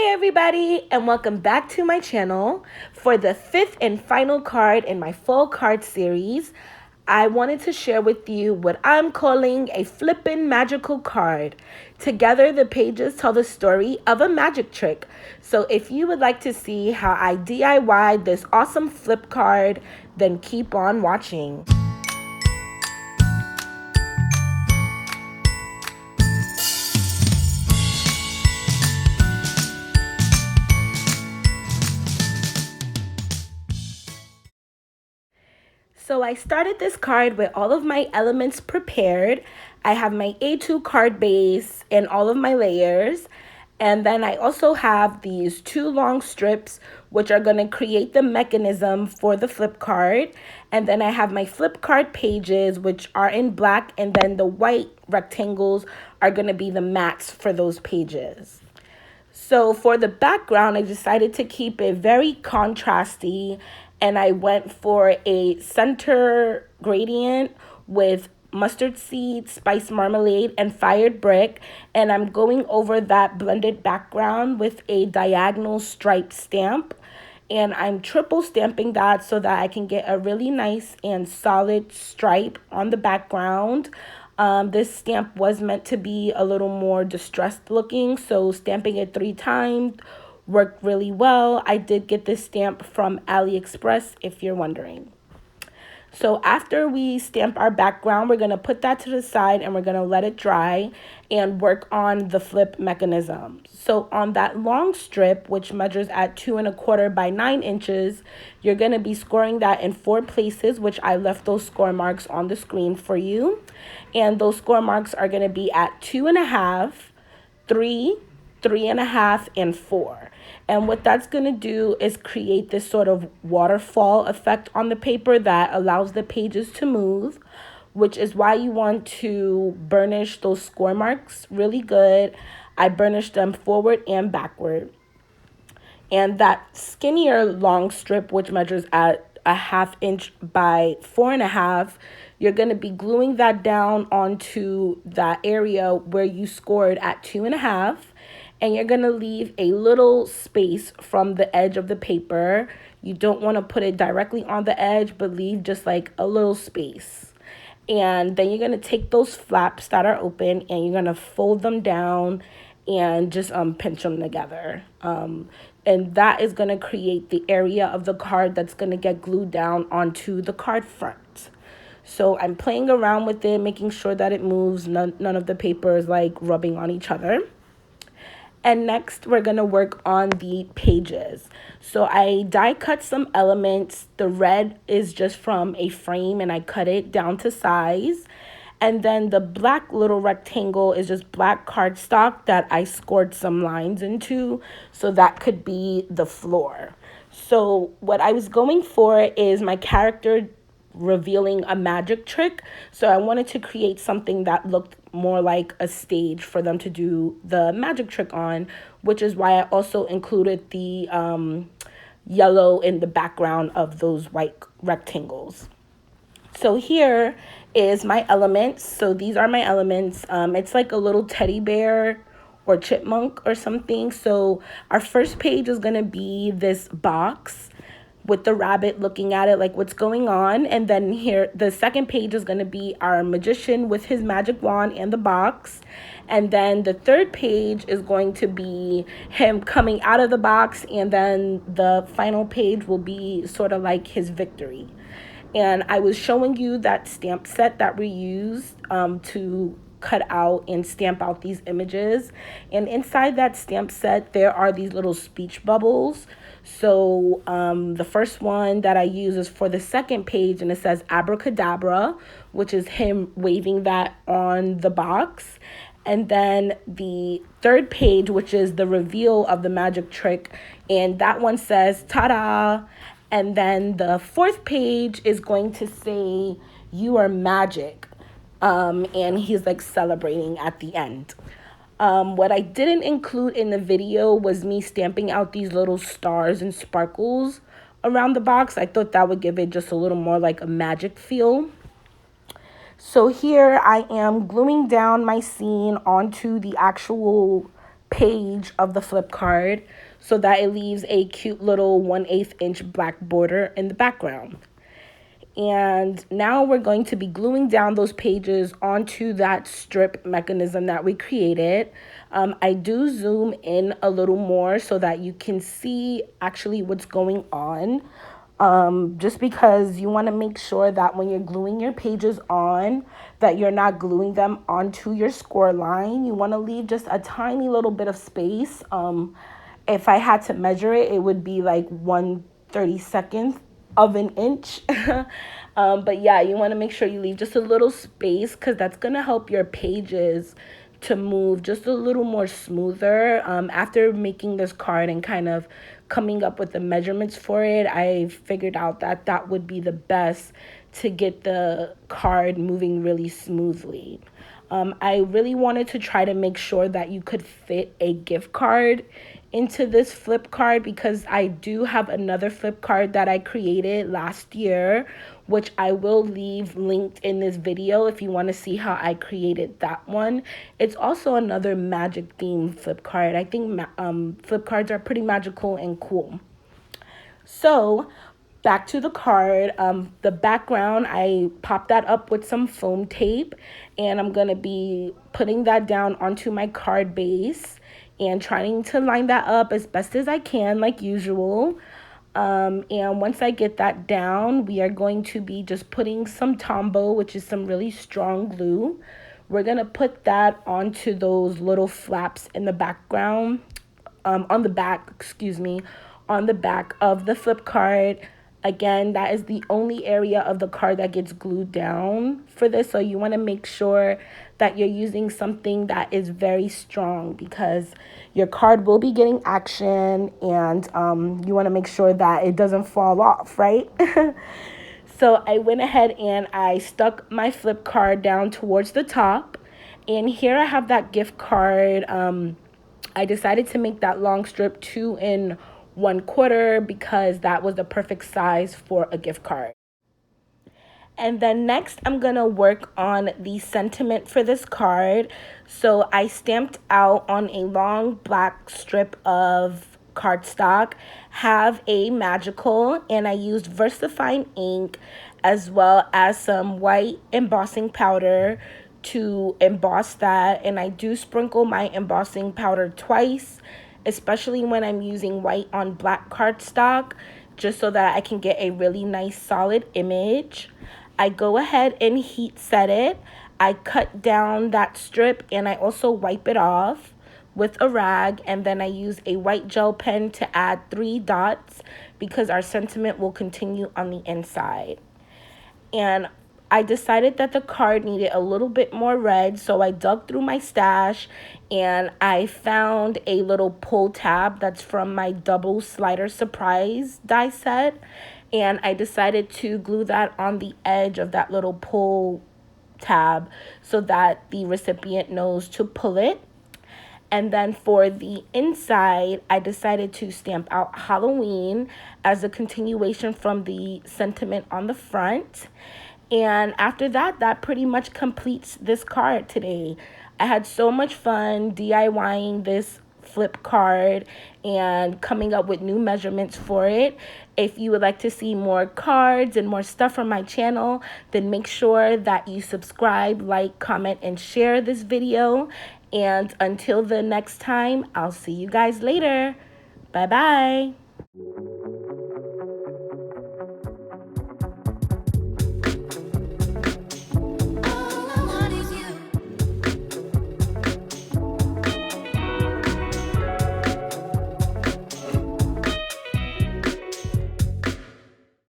Hi everybody, and welcome back to my channel. For the fifth and final card in my full card series, I wanted to share with you what I'm calling a Flippin' magical card. Together, the pages tell the story of a magic trick. So if you would like to see how I DIY'd this awesome flip card, then keep on watching. So I started this card with all of my elements prepared. I have my A2 card base and all of my layers. And then I also have these two long strips, which are going to create the mechanism for the flip card. And then I have my flip card pages, which are in black. And then the white rectangles are going to be the mats for those pages. So for the background, I decided to keep it very contrasty, and I went for a center gradient with mustard seed, spice marmalade, and fired brick. And I'm going over that blended background with a diagonal stripe stamp. And I'm triple stamping that so that I can get a really nice and solid stripe on the background. This stamp was meant to be a little more distressed looking, so stamping it 3 times worked really well. I did get this stamp from AliExpress, if you're wondering. So after we stamp our background, we're going to put that to the side and we're going to let it dry and work on the flip mechanism. So on that long strip, which measures at 2 1/4 by 9 inches, you're going to be scoring that in 4 places, which I left those score marks on the screen for you. And those score marks are going to be at 2 1/2, 3, 3 1/2, and 4. And what that's going to do is create this sort of waterfall effect on the paper that allows the pages to move, which is why you want to burnish those score marks really good. I burnished them forward and backward. And that skinnier long strip, which measures at a 1/2 inch by 4 1/2, you're going to be gluing that down onto that area where you scored at 2 1/2. And you're going to leave a little space from the edge of the paper. You don't want to put it directly on the edge, but leave just like a little space. And then you're going to take those flaps that are open and you're going to fold them down and just pinch them together. And that is going to create the area of the card that's going to get glued down onto the card front. So I'm playing around with it, making sure that it moves. None of the paper is like rubbing on each other. And next, we're going to work on the pages. So I die cut some elements. The red is just from a frame, and I cut it down to size. And then the black little rectangle is just black cardstock that I scored some lines into. So that could be the floor. So what I was going for is my character revealing a magic trick. So I wanted to create something that looked more like a stage for them to do the magic trick on, which is why I also included the yellow in the background of those white rectangles. So here is my elements. So these are my elements. It's like a little teddy bear or chipmunk or something. So our first page is going to be this box with the rabbit looking at it like what's going on. And then here, the second page is going to be our magician with his magic wand and the box. And then the third page is going to be him coming out of the box. And then the final page will be sort of like his victory. And I was showing you that stamp set that we used to cut out and stamp out these images. And inside that stamp set, there are these little speech bubbles. So the first one that I use is for the second page, and it says abracadabra, which is him waving that on the box. And then the third page, which is the reveal of the magic trick, and that one says ta-da. And then the fourth page is going to say you are magic. And he's like celebrating at the end. What I didn't include in the video was me stamping out these little stars and sparkles around the box. I thought that would give it just a little more like a magic feel. So here I am gluing down my scene onto the actual page of the flip card so that it leaves a cute little 1/8 inch black border in the background. And now we're going to be gluing down those pages onto that strip mechanism that we created. I do zoom in a little more so that you can see actually what's going on. Just because you want to make sure that when you're gluing your pages on, that you're not gluing them onto your score line. You want to leave just a tiny little bit of space. If I had to measure it, it would be like 1/32 of an inch. But yeah, you want to make sure you leave just a little space because that's going to help your pages to move just a little more smoother. After making this card and kind of coming up with the measurements for it, I figured out that that would be the best to get the card moving really smoothly. I really wanted to try to make sure that you could fit a gift card into this flip card because I do have another flip card that I created last year, which I will leave linked in this video if you want to see how I created that one. It's also another magic themed flip card. I think flip cards are pretty magical and cool. So back to the card, the background, I popped that up with some foam tape, and I'm going to be putting that down onto my card base and trying to line that up as best as I can, like usual. And once I get that down, we are going to be just putting some Tombow, which is some really strong glue. We're going to put that onto those little flaps in the background, on the back, on the back of the flip card. Again, that is the only area of the card that gets glued down for this. So you want to make sure that you're using something that is very strong because your card will be getting action, and you want to make sure that it doesn't fall off, right? So I went ahead and I stuck my flip card down towards the top. And here I have that gift card. I decided to make that long strip 2 1/4 because that was the perfect size for a gift card. And then next, I'm going to work on the sentiment for this card. So I stamped out on a long black strip of cardstock, have a magical, and I used VersaFine ink as well as some white embossing powder to emboss that. And I do sprinkle my embossing powder twice, especially when I'm using white on black cardstock, just so that I can get a really nice solid image. I go ahead and heat set it. I cut down that strip and I also wipe it off with a rag, and then I use a white gel pen to add 3 dots because our sentiment will continue on the inside. And I decided that the card needed a little bit more red, so I dug through my stash and I found a little pull tab that's from my double slider surprise die set, and I decided to glue that on the edge of that little pull tab so that the recipient knows to pull it. And then for the inside, I decided to stamp out Halloween as a continuation from the sentiment on the front. And after that, that pretty much completes this card today. I had so much fun DIYing this flip card and coming up with new measurements for it. If you would like to see more cards and more stuff from my channel, then make sure that you subscribe, like, comment, and share this video. And until the next time, I'll see you guys later. Bye-bye.